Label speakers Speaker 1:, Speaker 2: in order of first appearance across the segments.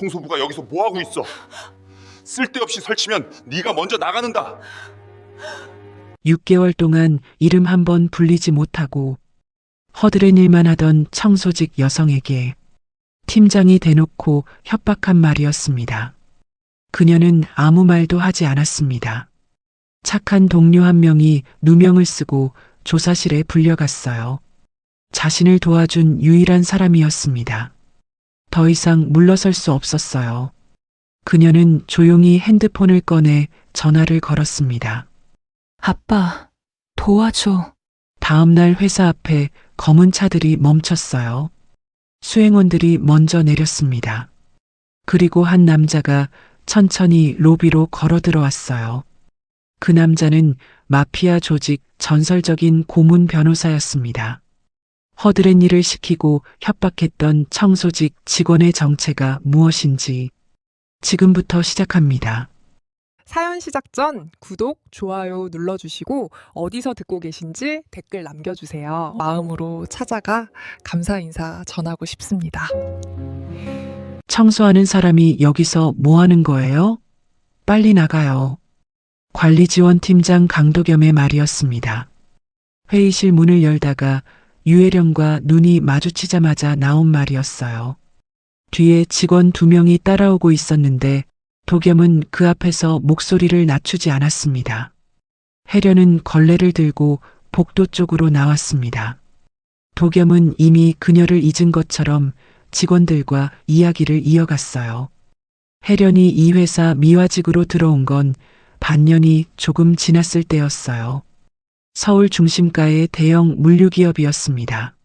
Speaker 1: 청소부가 여기서 뭐하고 있어? 쓸데없이 설치면 네가 먼저 나가는다.
Speaker 2: 6개월 동안 이름 한 번 불리지 못하고 허드렛 일만 하던 청소직 여성에게 팀장이 대놓고 협박한 말이었습니다. 그녀는 아무 말도 하지 않았습니다. 착한 동료 한 명이 누명을 쓰고 조사실에 불려갔어요. 자신을 도와준 유일한 사람이었습니다. 더 이상 물러설 수 없었어요. 그녀는 조용히 핸드폰을 꺼내 전화를 걸었습니다.
Speaker 3: 아빠, 도와줘.
Speaker 2: 다음 날 회사 앞에 검은 차들이 멈췄어요. 수행원들이 먼저 내렸습니다. 그리고 한 남자가 천천히 로비로 걸어 들어왔어요. 그 남자는 마피아 조직 전설적인 고문 변호사였습니다. 허드렛 일을 시키고 협박했던 청소직 직원의 정체가 무엇인지 지금부터 시작합니다.
Speaker 4: 사연 시작 전 구독, 좋아요 눌러주시고 어디서 듣고 계신지 댓글 남겨주세요. 마음으로 찾아가 감사 인사 전하고 싶습니다.
Speaker 2: 청소하는 사람이 여기서 뭐 하는 거예요? 빨리 나가요. 관리지원팀장 강도겸의 말이었습니다. 회의실 문을 열다가 유혜령과 눈이 마주치자마자 나온 말이었어요. 뒤에 직원 2명이 따라오고 있었는데 도겸은 그 앞에서 목소리를 낮추지 않았습니다. 혜련은 걸레를 들고 복도 쪽으로 나왔습니다. 도겸은 이미 그녀를 잊은 것처럼 직원들과 이야기를 이어갔어요. 혜련이 이 회사 미화직으로 들어온 건 반년이 조금 지났을 때였어요. 서울 중심가의 대형 물류기업이었습니다.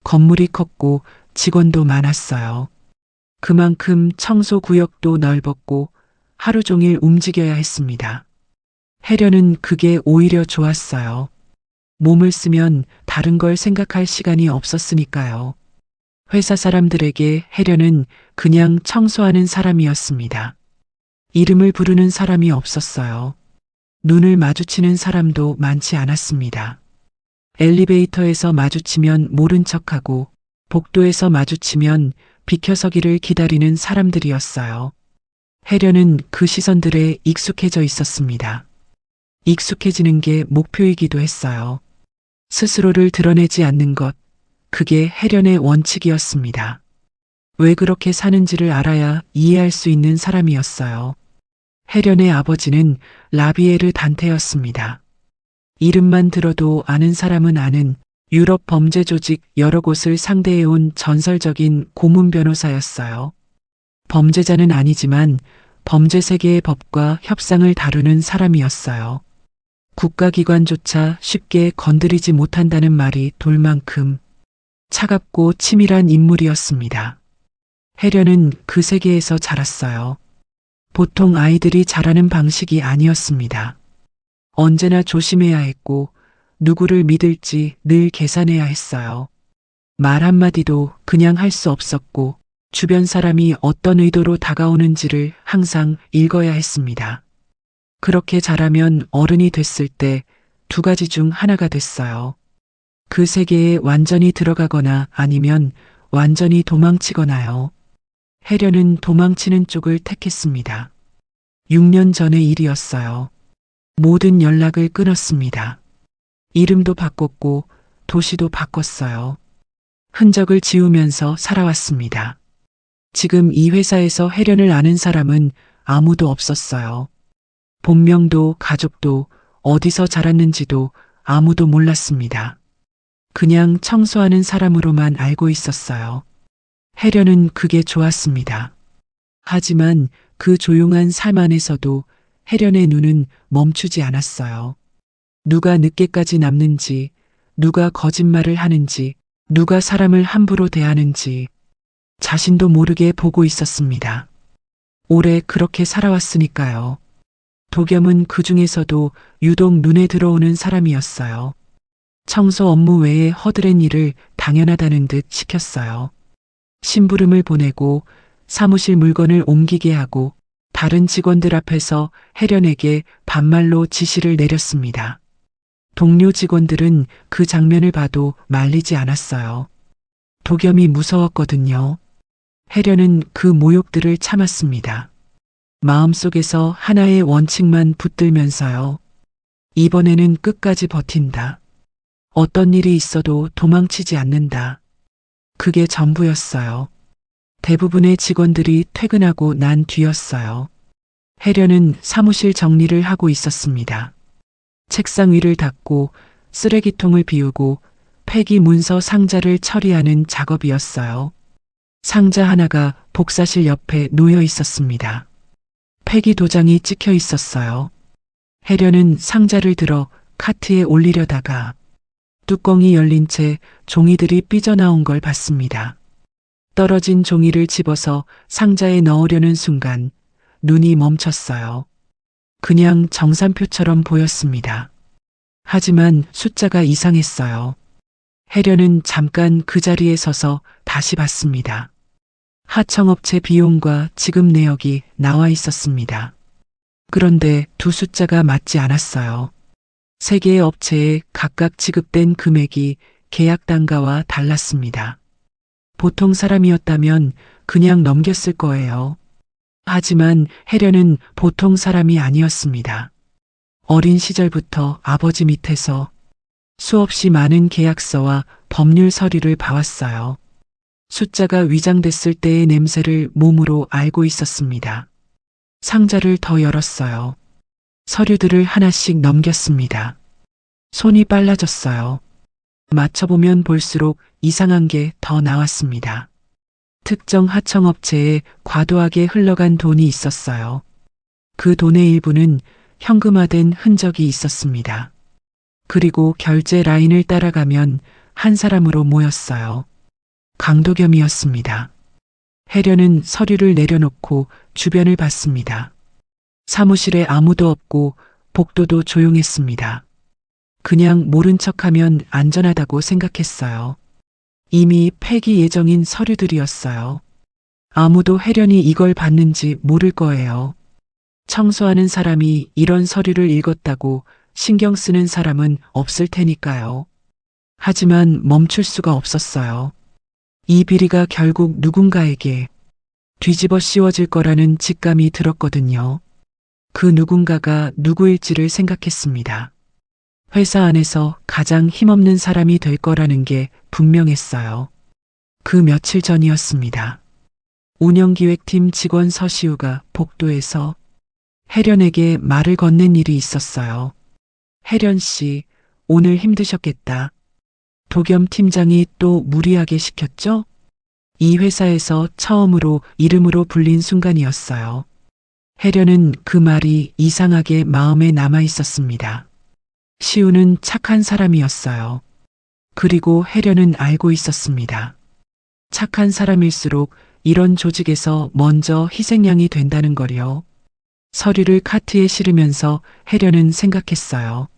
Speaker 2: 건물이 컸고 직원도 많았어요. 그만큼 청소 구역도 넓었고 하루 종일 움직여야 했습니다. 혜련은 그게 오히려 좋았어요. 몸을 쓰면 다른 걸 생각할 시간이 없었으니까요. 회사 사람들에게 혜련은 그냥 청소하는 사람이었습니다. 이름을 부르는 사람이 없었어요. 눈을 마주치는 사람도 많지 않았습니다. 엘리베이터에서 마주치면 모른 척하고 복도에서 마주치면 비켜서기를 기다리는 사람들이었어요. 혜련은 그 시선들에 익숙해져 있었습니다. 익숙해지는 게 목표이기도 했어요. 스스로를 드러내지 않는 것, 그게 혜련의 원칙이었습니다. 왜 그렇게 사는지를 알아야 이해할 수 있는 사람이었어요. 혜련의 아버지는 라비에르 단테였습니다. 이름만 들어도 아는 사람은 아는 유럽 범죄 조직 여러 곳을 상대해온 전설적인 고문 변호사였어요. 범죄자는 아니지만 범죄 세계의 법과 협상을 다루는 사람이었어요. 국가기관조차 쉽게 건드리지 못한다는 말이 돌 만큼 차갑고 치밀한 인물이었습니다. 혜련은 그 세계에서 자랐어요. 보통 아이들이 자라는 방식이 아니었습니다. 언제나 조심해야 했고 누구를 믿을지 늘 계산해야 했어요. 말 한마디도 그냥 할 수 없었고 주변 사람이 어떤 의도로 다가오는지를 항상 읽어야 했습니다. 그렇게 자라면 어른이 됐을 때 2가지 중 하나가 됐어요. 그 세계에 완전히 들어가거나 아니면 완전히 도망치거나요. 혜련은 도망치는 쪽을 택했습니다. 6년 전의 일이었어요. 모든 연락을 끊었습니다. 이름도 바꿨고 도시도 바꿨어요. 흔적을 지우면서 살아왔습니다. 지금 이 회사에서 혜련을 아는 사람은 아무도 없었어요. 본명도 가족도 어디서 자랐는지도 아무도 몰랐습니다. 그냥 청소하는 사람으로만 알고 있었어요. 혜련은 그게 좋았습니다. 하지만 그 조용한 삶 안에서도 혜련의 눈은 멈추지 않았어요. 누가 늦게까지 남는지, 누가 거짓말을 하는지, 누가 사람을 함부로 대하는지 자신도 모르게 보고 있었습니다. 오래 그렇게 살아왔으니까요. 도겸은 그 중에서도 유독 눈에 들어오는 사람이었어요. 청소 업무 외에 허드렛 일을 당연하다는 듯 시켰어요. 심부름을 보내고 사무실 물건을 옮기게 하고 다른 직원들 앞에서 혜련에게 반말로 지시를 내렸습니다. 동료 직원들은 그 장면을 봐도 말리지 않았어요. 도겸이 무서웠거든요. 혜련은 그 모욕들을 참았습니다. 마음속에서 하나의 원칙만 붙들면서요. 이번에는 끝까지 버틴다. 어떤 일이 있어도 도망치지 않는다. 그게 전부였어요. 대부분의 직원들이 퇴근하고 난 뒤였어요. 혜련은 사무실 정리를 하고 있었습니다. 책상 위를 닦고 쓰레기통을 비우고 폐기 문서 상자를 처리하는 작업이었어요. 상자 하나가 복사실 옆에 놓여 있었습니다. 폐기 도장이 찍혀 있었어요. 혜련은 상자를 들어 카트에 올리려다가 뚜껑이 열린 채 종이들이 삐져나온 걸 봤습니다. 떨어진 종이를 집어서 상자에 넣으려는 순간 눈이 멈췄어요. 그냥 정산표처럼 보였습니다. 하지만 숫자가 이상했어요. 혜련은 잠깐 그 자리에 서서 다시 봤습니다. 하청업체 비용과 지급 내역이 나와 있었습니다. 그런데 두 숫자가 맞지 않았어요. 세 개의 업체에 각각 지급된 금액이 계약 단가와 달랐습니다. 보통 사람이었다면 그냥 넘겼을 거예요. 하지만 혜련은 보통 사람이 아니었습니다. 어린 시절부터 아버지 밑에서 수없이 많은 계약서와 법률 서류를 봐왔어요. 숫자가 위장됐을 때의 냄새를 몸으로 알고 있었습니다. 상자를 더 열었어요. 서류들을 하나씩 넘겼습니다. 손이 빨라졌어요. 맞춰보면 볼수록 이상한 게 더 나왔습니다. 특정 하청업체에 과도하게 흘러간 돈이 있었어요. 그 돈의 일부는 현금화된 흔적이 있었습니다. 그리고 결제 라인을 따라가면 한 사람으로 모였어요. 강도겸이었습니다. 혜련은 서류를 내려놓고 주변을 봤습니다. 사무실에 아무도 없고 복도도 조용했습니다. 그냥 모른 척하면 안전하다고 생각했어요. 이미 폐기 예정인 서류들이었어요. 아무도 혜련이 이걸 봤는지 모를 거예요. 청소하는 사람이 이런 서류를 읽었다고 신경 쓰는 사람은 없을 테니까요. 하지만 멈출 수가 없었어요. 이 비리가 결국 누군가에게 뒤집어 씌워질 거라는 직감이 들었거든요. 그 누군가가 누구일지를 생각했습니다. 회사 안에서 가장 힘없는 사람이 될 거라는 게 분명했어요. 그 며칠 전이었습니다. 운영기획팀 직원 서시우가 복도에서 혜련에게 말을 건넨 일이 있었어요. 혜련 씨, 오늘 힘드셨겠다. 도겸 팀장이 또 무리하게 시켰죠? 이 회사에서 처음으로 이름으로 불린 순간이었어요. 혜련은 그 말이 이상하게 마음에 남아 있었습니다. 시우는 착한 사람이었어요. 그리고 혜련은 알고 있었습니다. 착한 사람일수록 이런 조직에서 먼저 희생양이 된다는 걸요. 서류를 카트에 실으면서 혜련은 생각했어요.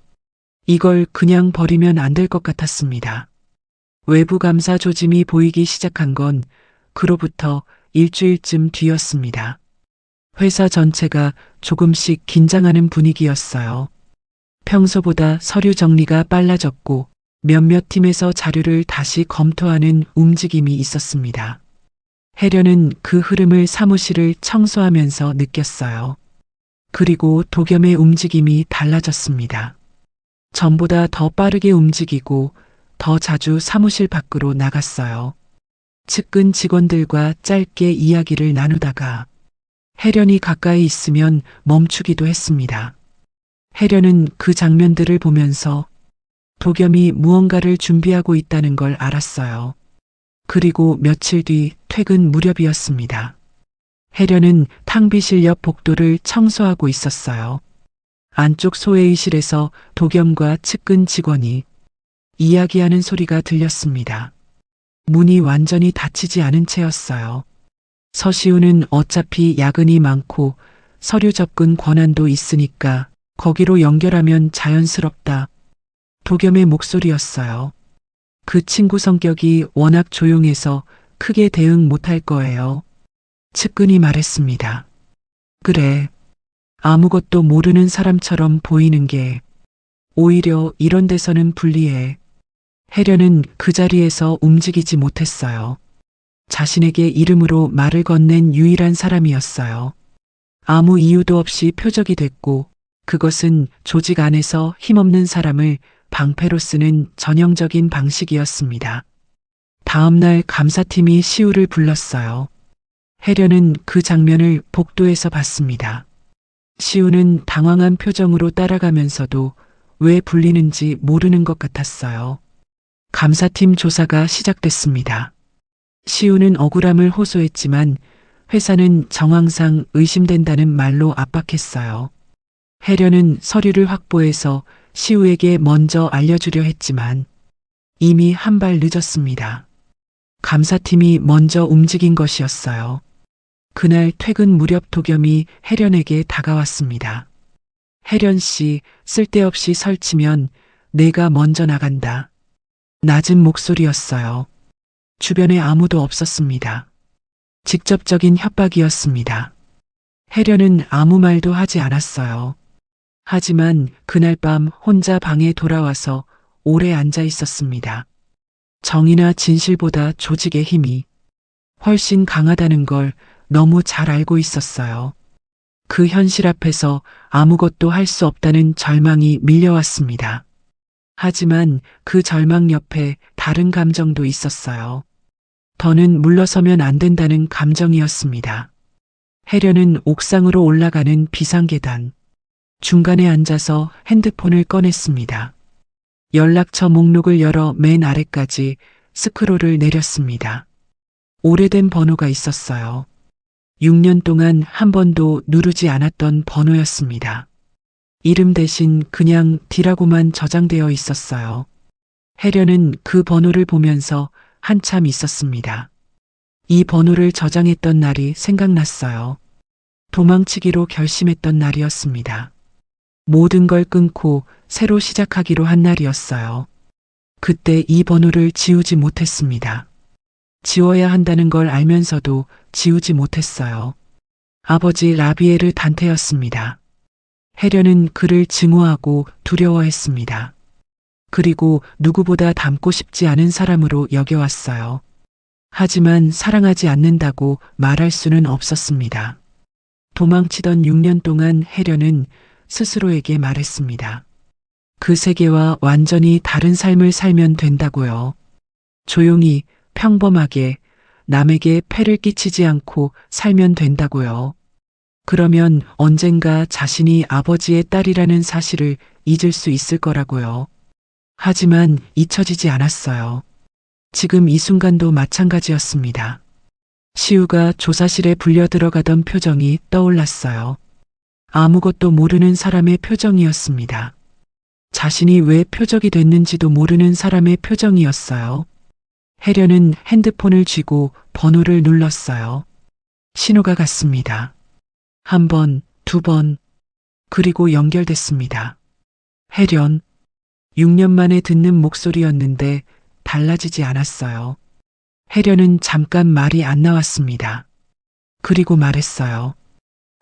Speaker 2: 이걸 그냥 버리면 안 될 것 같았습니다. 외부 감사 조짐이 보이기 시작한 건 그로부터 일주일쯤 뒤였습니다. 회사 전체가 조금씩 긴장하는 분위기였어요. 평소보다 서류 정리가 빨라졌고 몇몇 팀에서 자료를 다시 검토하는 움직임이 있었습니다. 혜련은 그 흐름을 사무실을 청소하면서 느꼈어요. 그리고 도겸의 움직임이 달라졌습니다. 전보다 더 빠르게 움직이고 더 자주 사무실 밖으로 나갔어요. 측근 직원들과 짧게 이야기를 나누다가 혜련이 가까이 있으면 멈추기도 했습니다. 혜련은 그 장면들을 보면서 도겸이 무언가를 준비하고 있다는 걸 알았어요. 그리고 며칠 뒤 퇴근 무렵이었습니다. 혜련은 탕비실 옆 복도를 청소하고 있었어요. 안쪽 소회의실에서 도겸과 측근 직원이 이야기하는 소리가 들렸습니다. 문이 완전히 닫히지 않은 채였어요. 서시우는 어차피 야근이 많고 서류 접근 권한도 있으니까 거기로 연결하면 자연스럽다. 도겸의 목소리였어요. 그 친구 성격이 워낙 조용해서 크게 대응 못할 거예요. 측근이 말했습니다. 그래. 아무것도 모르는 사람처럼 보이는 게 오히려 이런 데서는 불리해. 혜련은 그 자리에서 움직이지 못했어요. 자신에게 이름으로 말을 건넨 유일한 사람이었어요. 아무 이유도 없이 표적이 됐고 그것은 조직 안에서 힘없는 사람을 방패로 쓰는 전형적인 방식이었습니다. 다음 날 감사팀이 시우를 불렀어요. 혜련은 그 장면을 복도에서 봤습니다. 시우는 당황한 표정으로 따라가면서도 왜 불리는지 모르는 것 같았어요. 감사팀 조사가 시작됐습니다. 시우는 억울함을 호소했지만 회사는 정황상 의심된다는 말로 압박했어요. 혜련은 서류를 확보해서 시우에게 먼저 알려주려 했지만 이미 한 발 늦었습니다. 감사팀이 먼저 움직인 것이었어요. 그날 퇴근 무렵 도겸이 혜련에게 다가왔습니다. 혜련 씨, 쓸데없이 설치면 내가 먼저 나간다. 낮은 목소리였어요. 주변에 아무도 없었습니다. 직접적인 협박이었습니다. 혜련은 아무 말도 하지 않았어요. 하지만 그날 밤 혼자 방에 돌아와서 오래 앉아 있었습니다. 정의나 진실보다 조직의 힘이 훨씬 강하다는 걸 너무 잘 알고 있었어요. 그 현실 앞에서 아무것도 할 수 없다는 절망이 밀려왔습니다. 하지만 그 절망 옆에 다른 감정도 있었어요. 더는 물러서면 안 된다는 감정이었습니다. 혜련은 옥상으로 올라가는 비상계단. 중간에 앉아서 핸드폰을 꺼냈습니다. 연락처 목록을 열어 맨 아래까지 스크롤을 내렸습니다. 오래된 번호가 있었어요. 6년 동안 한 번도 누르지 않았던 번호였습니다. 이름 대신 그냥 D라고만 저장되어 있었어요. 혜련은 그 번호를 보면서 한참 있었습니다. 이 번호를 저장했던 날이 생각났어요. 도망치기로 결심했던 날이었습니다. 모든 걸 끊고 새로 시작하기로 한 날이었어요. 그때 이 번호를 지우지 못했습니다. 지워야 한다는 걸 알면서도 지우지 못했어요. 아버지 라비에르 단테였습니다. 혜련은 그를 증오하고 두려워했습니다. 그리고 누구보다 닮고 싶지 않은 사람으로 여겨왔어요. 하지만 사랑하지 않는다고 말할 수는 없었습니다. 도망치던 6년 동안 혜련은 스스로에게 말했습니다. 그 세계와 완전히 다른 삶을 살면 된다고요. 조용히, 평범하게, 남에게 폐를 끼치지 않고 살면 된다고요. 그러면 언젠가 자신이 아버지의 딸이라는 사실을 잊을 수 있을 거라고요. 하지만 잊혀지지 않았어요. 지금 이 순간도 마찬가지였습니다. 시우가 조사실에 불려 들어가던 표정이 떠올랐어요. 아무것도 모르는 사람의 표정이었습니다. 자신이 왜 표적이 됐는지도 모르는 사람의 표정이었어요. 혜련은 핸드폰을 쥐고 번호를 눌렀어요. 신호가 갔습니다. 한 번, 두 번, 그리고 연결됐습니다. 혜련, 6년 만에 듣는 목소리였는데 달라지지 않았어요. 혜련은 잠깐 말이 안 나왔습니다. 그리고 말했어요.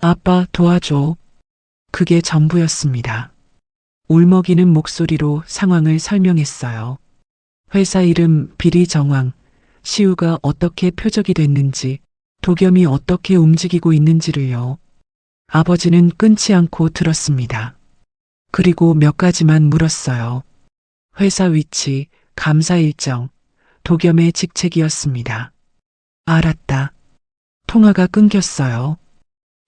Speaker 2: 아빠 도와줘. 그게 전부였습니다. 울먹이는 목소리로 상황을 설명했어요. 회사 이름 비리 정황, 시우가 어떻게 표적이 됐는지, 도겸이 어떻게 움직이고 있는지를요. 아버지는 끊지 않고 들었습니다. 그리고 몇 가지만 물었어요. 회사 위치, 감사 일정, 도겸의 직책이었습니다. 알았다. 통화가 끊겼어요.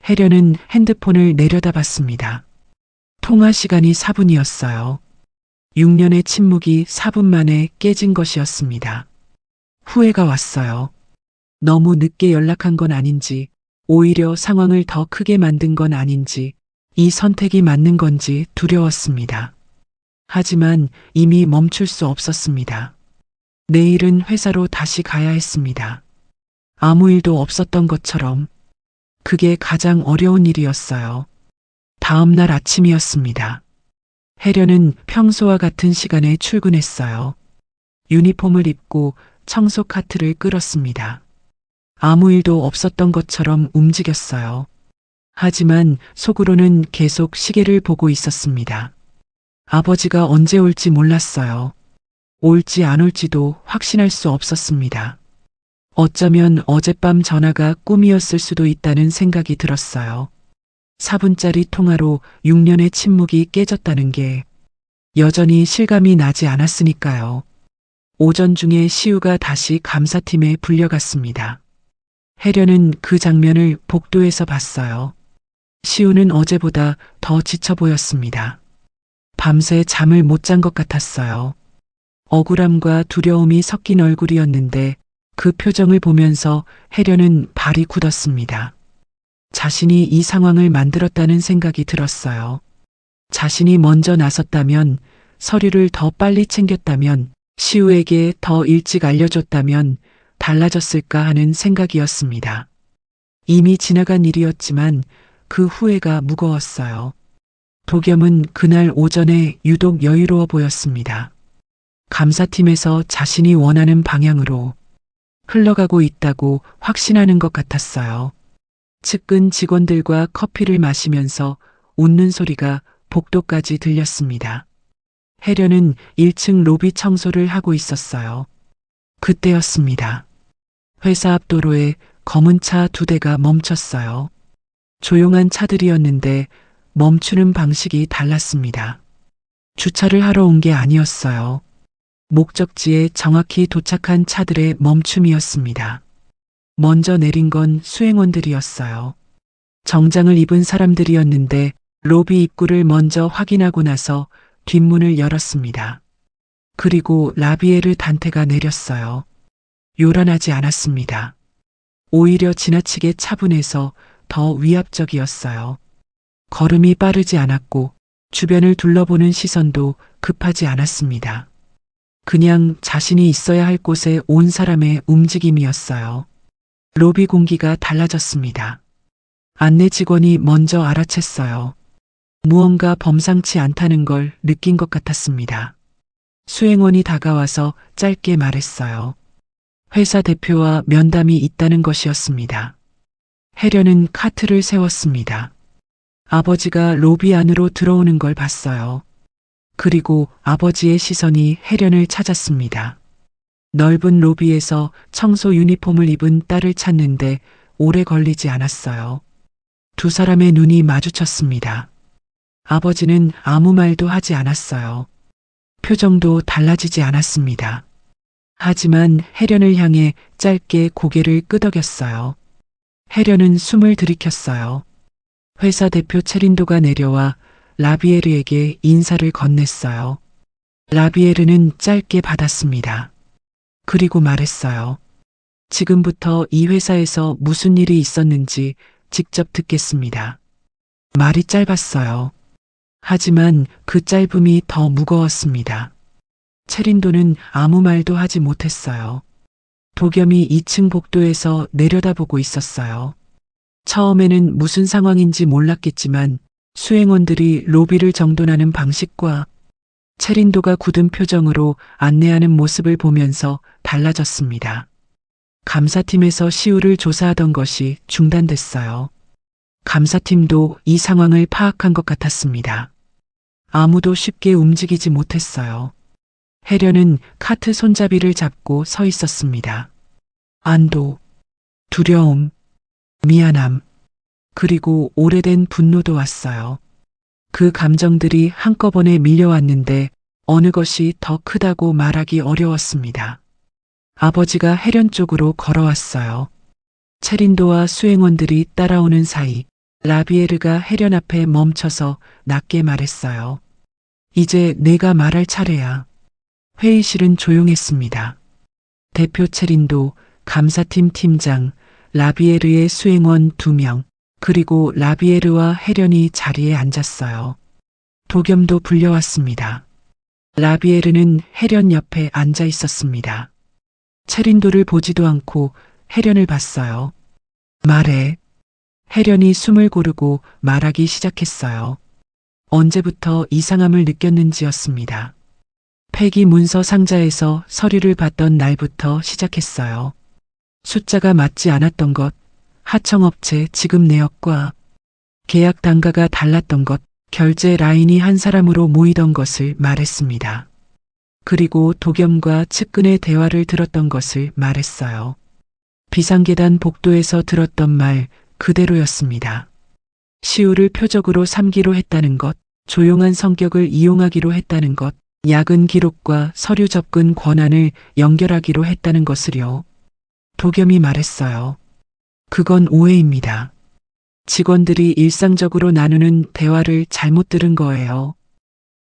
Speaker 2: 혜련은 핸드폰을 내려다봤습니다. 통화 시간이 4분이었어요. 6년의 침묵이 4분 만에 깨진 것이었습니다. 후회가 왔어요. 너무 늦게 연락한 건 아닌지, 오히려 상황을 더 크게 만든 건 아닌지, 이 선택이 맞는 건지 두려웠습니다. 하지만 이미 멈출 수 없었습니다. 내일은 회사로 다시 가야 했습니다. 아무 일도 없었던 것처럼. 그게 가장 어려운 일이었어요. 다음 날 아침이었습니다. 혜련은 평소와 같은 시간에 출근했어요. 유니폼을 입고 청소 카트를 끌었습니다. 아무 일도 없었던 것처럼 움직였어요. 하지만 속으로는 계속 시계를 보고 있었습니다. 아버지가 언제 올지 몰랐어요. 올지 안 올지도 확신할 수 없었습니다. 어쩌면 어젯밤 전화가 꿈이었을 수도 있다는 생각이 들었어요. 4분짜리 통화로 6년의 침묵이 깨졌다는 게 여전히 실감이 나지 않았으니까요. 오전 중에 시우가 다시 감사팀에 불려갔습니다. 혜련은 그 장면을 복도에서 봤어요. 시우는 어제보다 더 지쳐 보였습니다. 밤새 잠을 못 잔 것 같았어요. 억울함과 두려움이 섞인 얼굴이었는데 그 표정을 보면서 혜련은 발이 굳었습니다. 자신이 이 상황을 만들었다는 생각이 들었어요. 자신이 먼저 나섰다면, 서류를 더 빨리 챙겼다면, 시우에게 더 일찍 알려줬다면 달라졌을까 하는 생각이었습니다. 이미 지나간 일이었지만 그 후회가 무거웠어요. 도겸은 그날 오전에 유독 여유로워 보였습니다. 감사팀에서 자신이 원하는 방향으로 흘러가고 있다고 확신하는 것 같았어요. 측근 직원들과 커피를 마시면서 웃는 소리가 복도까지 들렸습니다. 혜련은 1층 로비 청소를 하고 있었어요. 그때였습니다. 회사 앞 도로에 검은 차 2대가 멈췄어요. 조용한 차들이었는데 멈추는 방식이 달랐습니다. 주차를 하러 온 게 아니었어요. 목적지에 정확히 도착한 차들의 멈춤이었습니다. 먼저 내린 건 수행원들이었어요. 정장을 입은 사람들이었는데 로비 입구를 먼저 확인하고 나서 뒷문을 열었습니다. 그리고 라비에르 단테가 내렸어요. 요란하지 않았습니다. 오히려 지나치게 차분해서 더 위압적이었어요. 걸음이 빠르지 않았고 주변을 둘러보는 시선도 급하지 않았습니다. 그냥 자신이 있어야 할 곳에 온 사람의 움직임이었어요. 로비 공기가 달라졌습니다. 안내 직원이 먼저 알아챘어요. 무언가 범상치 않다는 걸 느낀 것 같았습니다. 수행원이 다가와서 짧게 말했어요. 회사 대표와 면담이 있다는 것이었습니다. 혜련은 카트를 세웠습니다. 아버지가 로비 안으로 들어오는 걸 봤어요. 그리고 아버지의 시선이 혜련을 찾았습니다. 넓은 로비에서 청소 유니폼을 입은 딸을 찾는데 오래 걸리지 않았어요. 두 사람의 눈이 마주쳤습니다. 아버지는 아무 말도 하지 않았어요. 표정도 달라지지 않았습니다. 하지만 혜련을 향해 짧게 고개를 끄덕였어요. 혜련은 숨을 들이켰어요. 회사 대표 체린도가 내려와 라비에르에게 인사를 건넸어요. 라비에르는 짧게 받았습니다. 그리고 말했어요. 지금부터 이 회사에서 무슨 일이 있었는지 직접 듣겠습니다. 말이 짧았어요. 하지만 그 짧음이 더 무거웠습니다. 체린도는 아무 말도 하지 못했어요. 도겸이 2층 복도에서 내려다보고 있었어요. 처음에는 무슨 상황인지 몰랐겠지만 수행원들이 로비를 정돈하는 방식과 체린도가 굳은 표정으로 안내하는 모습을 보면서 달라졌습니다. 감사팀에서 시우를 조사하던 것이 중단됐어요. 감사팀도 이 상황을 파악한 것 같았습니다. 아무도 쉽게 움직이지 못했어요. 혜련은 카트 손잡이를 잡고 서 있었습니다. 안도, 두려움, 미안함, 그리고 오래된 분노도 왔어요. 그 감정들이 한꺼번에 밀려왔는데 어느 것이 더 크다고 말하기 어려웠습니다. 아버지가 혜련 쪽으로 걸어왔어요. 체린도와 수행원들이 따라오는 사이 라비에르가 혜련 앞에 멈춰서 낮게 말했어요. 이제 내가 말할 차례야. 회의실은 조용했습니다. 대표 체린도, 감사팀 팀장, 라비에르의 수행원 2명, 그리고 라비에르와 혜련이 자리에 앉았어요. 도겸도 불려왔습니다. 라비에르는 혜련 옆에 앉아 있었습니다. 체린도를 보지도 않고 혜련을 봤어요. 말해. 혜련이 숨을 고르고 말하기 시작했어요. 언제부터 이상함을 느꼈는지였습니다. 폐기 문서 상자에서 서류를 봤던 날부터 시작했어요. 숫자가 맞지 않았던 것, 하청업체 지급 내역과 계약 단가가 달랐던 것, 결제 라인이 한 사람으로 모이던 것을 말했습니다. 그리고 도겸과 측근의 대화를 들었던 것을 말했어요. 비상계단 복도에서 들었던 말 그대로였습니다. 시우를 표적으로 삼기로 했다는 것, 조용한 성격을 이용하기로 했다는 것, 야근 기록과 서류 접근 권한을 연결하기로 했다는 것을요. 도겸이 말했어요. 그건 오해입니다. 직원들이 일상적으로 나누는 대화를 잘못 들은 거예요.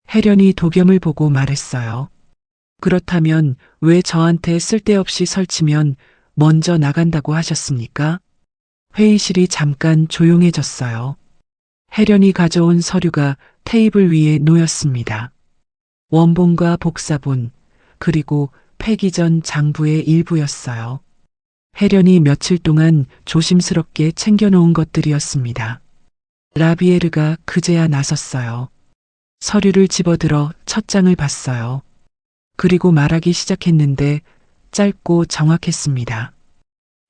Speaker 2: 혜련이 도겸을 보고 말했어요. 그렇다면 왜 저한테 쓸데없이 설치면 먼저 나간다고 하셨습니까? 회의실이 잠깐 조용해졌어요. 혜련이 가져온 서류가 테이블 위에 놓였습니다. 원본과 복사본, 그리고 폐기 전 장부의 일부였어요. 혜련이 며칠 동안 조심스럽게 챙겨놓은 것들이었습니다. 라비에르가 그제야 나섰어요. 서류를 집어들어 첫 장을 봤어요. 그리고 말하기 시작했는데 짧고 정확했습니다.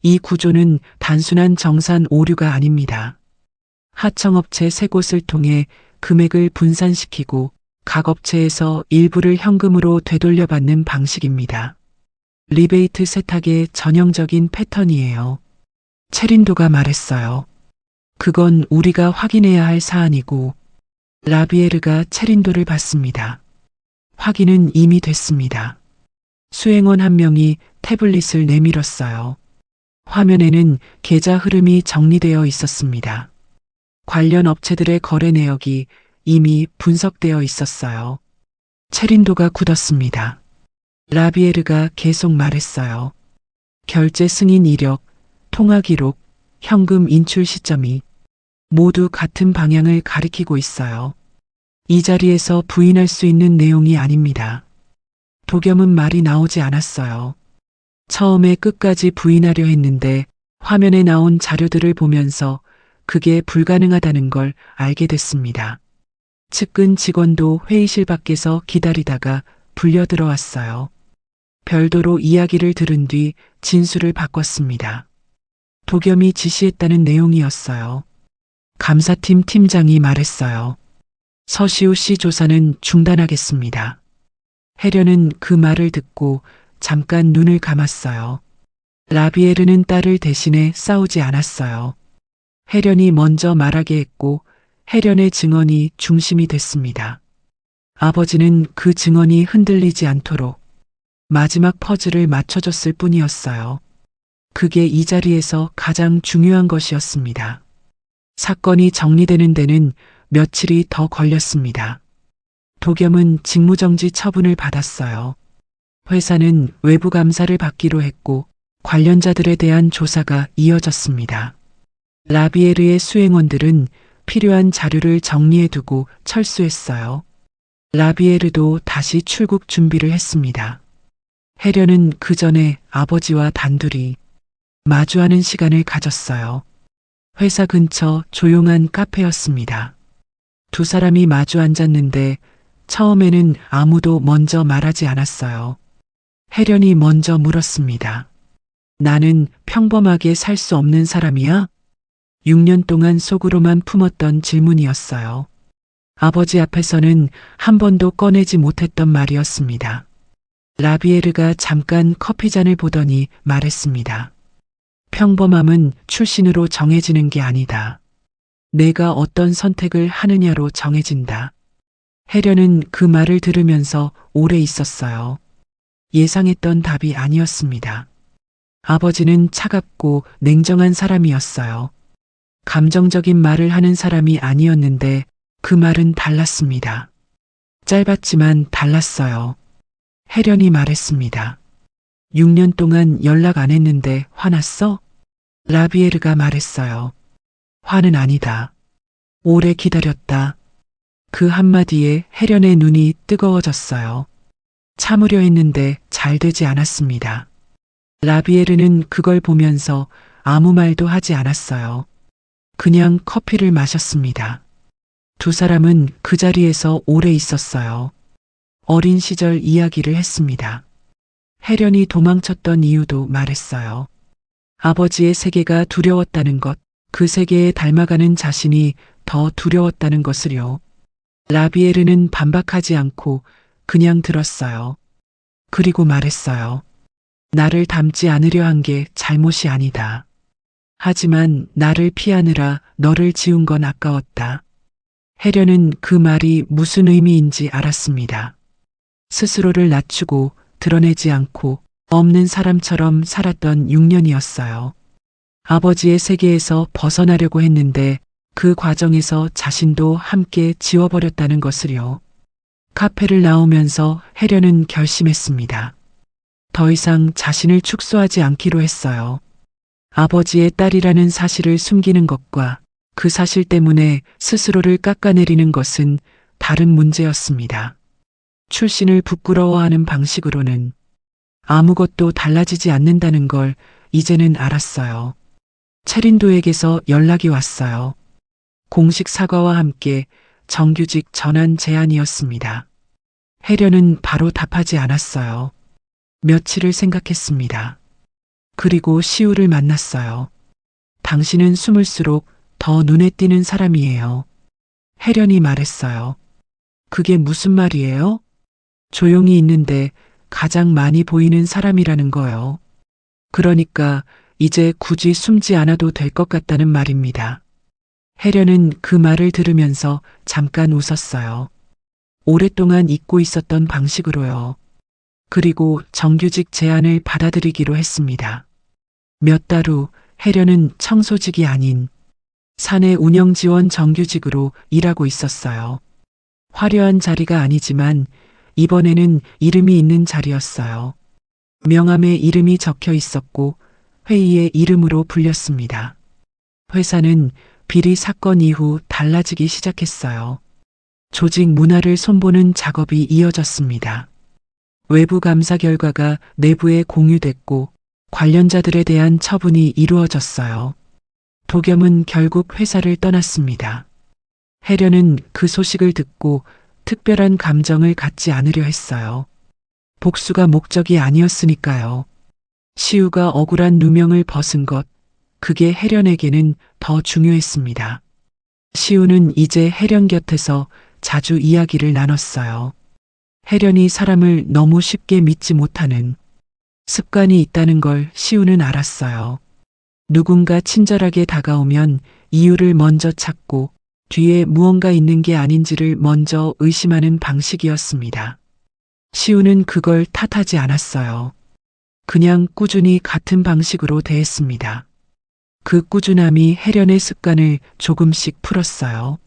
Speaker 2: 이 구조는 단순한 정산 오류가 아닙니다. 하청업체 세 곳을 통해 금액을 분산시키고 각 업체에서 일부를 현금으로 되돌려받는 방식입니다. 리베이트 세탁의 전형적인 패턴이에요. 체린도가 말했어요. 그건 우리가 확인해야 할 사안이고. 라비에르가 체린도를 받습니다. 확인은 이미 됐습니다. 수행원 한 명이 태블릿을 내밀었어요. 화면에는 계좌 흐름이 정리되어 있었습니다. 관련 업체들의 거래 내역이 이미 분석되어 있었어요. 체린도가 굳었습니다. 라비에르가 계속 말했어요. 결제 승인 이력, 통화 기록, 현금 인출 시점이 모두 같은 방향을 가리키고 있어요. 이 자리에서 부인할 수 있는 내용이 아닙니다. 도겸은 말이 나오지 않았어요. 처음에 끝까지 부인하려 했는데 화면에 나온 자료들을 보면서 그게 불가능하다는 걸 알게 됐습니다. 측근 직원도 회의실 밖에서 기다리다가 불려 들어왔어요. 별도로 이야기를 들은 뒤 진술을 바꿨습니다. 도겸이 지시했다는 내용이었어요. 감사팀 팀장이 말했어요. 서시우 씨 조사는 중단하겠습니다. 혜련은 그 말을 듣고 잠깐 눈을 감았어요. 라비에르는 딸을 대신해 싸우지 않았어요. 혜련이 먼저 말하게 했고 혜련의 증언이 중심이 됐습니다. 아버지는 그 증언이 흔들리지 않도록 마지막 퍼즐을 맞춰줬을 뿐이었어요. 그게 이 자리에서 가장 중요한 것이었습니다. 사건이 정리되는 데는 며칠이 더 걸렸습니다. 도겸은 직무정지 처분을 받았어요. 회사는 외부 감사를 받기로 했고 관련자들에 대한 조사가 이어졌습니다. 라비에르의 수행원들은 필요한 자료를 정리해두고 철수했어요. 라비에르도 다시 출국 준비를 했습니다. 혜련은 그 전에 아버지와 단둘이 마주하는 시간을 가졌어요. 회사 근처 조용한 카페였습니다. 두 사람이 마주 앉았는데 처음에는 아무도 먼저 말하지 않았어요. 혜련이 먼저 물었습니다. 나는 평범하게 살 수 없는 사람이야? 6년 동안 속으로만 품었던 질문이었어요. 아버지 앞에서는 한 번도 꺼내지 못했던 말이었습니다. 라비에르가 잠깐 커피잔을 보더니 말했습니다. 평범함은 출신으로 정해지는 게 아니다. 내가 어떤 선택을 하느냐로 정해진다. 혜련은 그 말을 들으면서 오래 있었어요. 예상했던 답이 아니었습니다. 아버지는 차갑고 냉정한 사람이었어요. 감정적인 말을 하는 사람이 아니었는데 그 말은 달랐습니다. 짧았지만 달랐어요. 혜련이 말했습니다. 6년 동안 연락 안 했는데 화났어? 라비에르가 말했어요. 화는 아니다. 오래 기다렸다. 그 한마디에 혜련의 눈이 뜨거워졌어요. 참으려 했는데 잘 되지 않았습니다. 라비에르는 그걸 보면서 아무 말도 하지 않았어요. 그냥 커피를 마셨습니다. 두 사람은 그 자리에서 오래 있었어요. 어린 시절 이야기를 했습니다. 혜련이 도망쳤던 이유도 말했어요. 아버지의 세계가 두려웠다는 것, 그 세계에 닮아가는 자신이 더 두려웠다는 것을요. 라비에르는 반박하지 않고 그냥 들었어요. 그리고 말했어요. 나를 닮지 않으려 한 게 잘못이 아니다. 하지만 나를 피하느라 너를 지운 건 아까웠다. 혜련은 그 말이 무슨 의미인지 알았습니다. 스스로를 낮추고 드러내지 않고 없는 사람처럼 살았던 6년이었어요. 아버지의 세계에서 벗어나려고 했는데 그 과정에서 자신도 함께 지워버렸다는 것을요. 카페를 나오면서 혜련은 결심했습니다. 더 이상 자신을 축소하지 않기로 했어요. 아버지의 딸이라는 사실을 숨기는 것과 그 사실 때문에 스스로를 깎아내리는 것은 다른 문제였습니다. 출신을 부끄러워하는 방식으로는 아무것도 달라지지 않는다는 걸 이제는 알았어요. 체린도에게서 연락이 왔어요. 공식 사과와 함께 정규직 전환 제안이었습니다. 혜련은 바로 답하지 않았어요. 며칠을 생각했습니다. 그리고 시우를 만났어요. 당신은 숨을수록 더 눈에 띄는 사람이에요. 혜련이 말했어요. 그게 무슨 말이에요? 조용히 있는데 가장 많이 보이는 사람이라는 거요. 그러니까 이제 굳이 숨지 않아도 될 것 같다는 말입니다. 혜련은 그 말을 들으면서 잠깐 웃었어요. 오랫동안 잊고 있었던 방식으로요. 그리고 정규직 제안을 받아들이기로 했습니다. 몇 달 후 혜련은 청소직이 아닌 사내 운영 지원 정규직으로 일하고 있었어요. 화려한 자리가 아니지만 이번에는 이름이 있는 자리였어요. 명함에 이름이 적혀 있었고 회의의 이름으로 불렸습니다. 회사는 비리 사건 이후 달라지기 시작했어요. 조직 문화를 손보는 작업이 이어졌습니다. 외부 감사 결과가 내부에 공유됐고 관련자들에 대한 처분이 이루어졌어요. 도겸은 결국 회사를 떠났습니다. 혜련은 그 소식을 듣고 특별한 감정을 갖지 않으려 했어요. 복수가 목적이 아니었으니까요. 시우가 억울한 누명을 벗은 것, 그게 혜련에게는 더 중요했습니다. 시우는 이제 혜련 곁에서 자주 이야기를 나눴어요. 혜련이 사람을 너무 쉽게 믿지 못하는 습관이 있다는 걸 시우는 알았어요. 누군가 친절하게 다가오면 이유를 먼저 찾고 뒤에 무언가 있는 게 아닌지를 먼저 의심하는 방식이었습니다. 시우는 그걸 탓하지 않았어요. 그냥 꾸준히 같은 방식으로 대했습니다. 그 꾸준함이 혜련의 습관을 조금씩 풀었어요.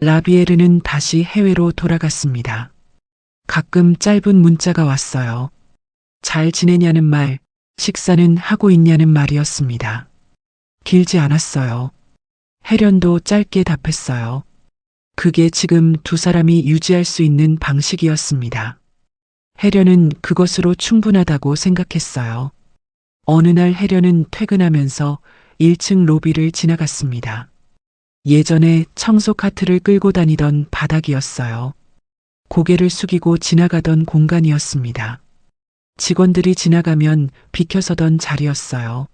Speaker 2: 라비에르는 다시 해외로 돌아갔습니다. 가끔 짧은 문자가 왔어요. 잘 지내냐는 말, 식사는 하고 있냐는 말이었습니다. 길지 않았어요. 혜련도 짧게 답했어요. 그게 지금 두 사람이 유지할 수 있는 방식이었습니다. 혜련은 그것으로 충분하다고 생각했어요. 어느 날 혜련은 퇴근하면서 1층 로비를 지나갔습니다. 예전에 청소 카트를 끌고 다니던 바닥이었어요. 고개를 숙이고 지나가던 공간이었습니다. 직원들이 지나가면 비켜서던 자리였어요.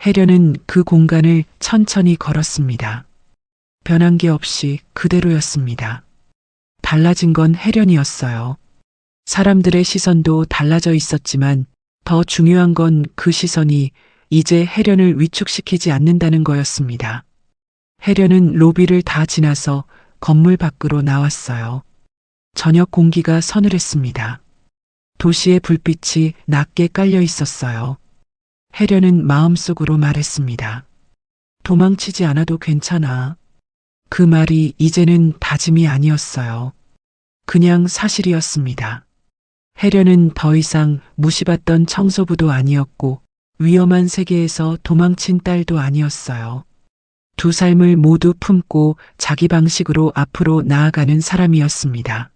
Speaker 2: 혜련은 그 공간을 천천히 걸었습니다. 변한 게 없이 그대로였습니다. 달라진 건 혜련이었어요. 사람들의 시선도 달라져 있었지만 더 중요한 건 그 시선이 이제 혜련을 위축시키지 않는다는 거였습니다. 혜련은 로비를 다 지나서 건물 밖으로 나왔어요. 저녁 공기가 서늘했습니다. 도시의 불빛이 낮게 깔려 있었어요. 혜련은 마음속으로 말했습니다. 도망치지 않아도 괜찮아. 그 말이 이제는 다짐이 아니었어요. 그냥 사실이었습니다. 혜련은 더 이상 무시받던 청소부도 아니었고 위험한 세계에서 도망친 딸도 아니었어요. 두 삶을 모두 품고 자기 방식으로 앞으로 나아가는 사람이었습니다.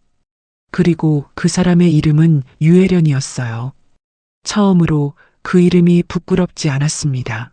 Speaker 2: 그리고 그 사람의 이름은 유혜련이었어요. 처음으로 그 이름이 부끄럽지 않았습니다.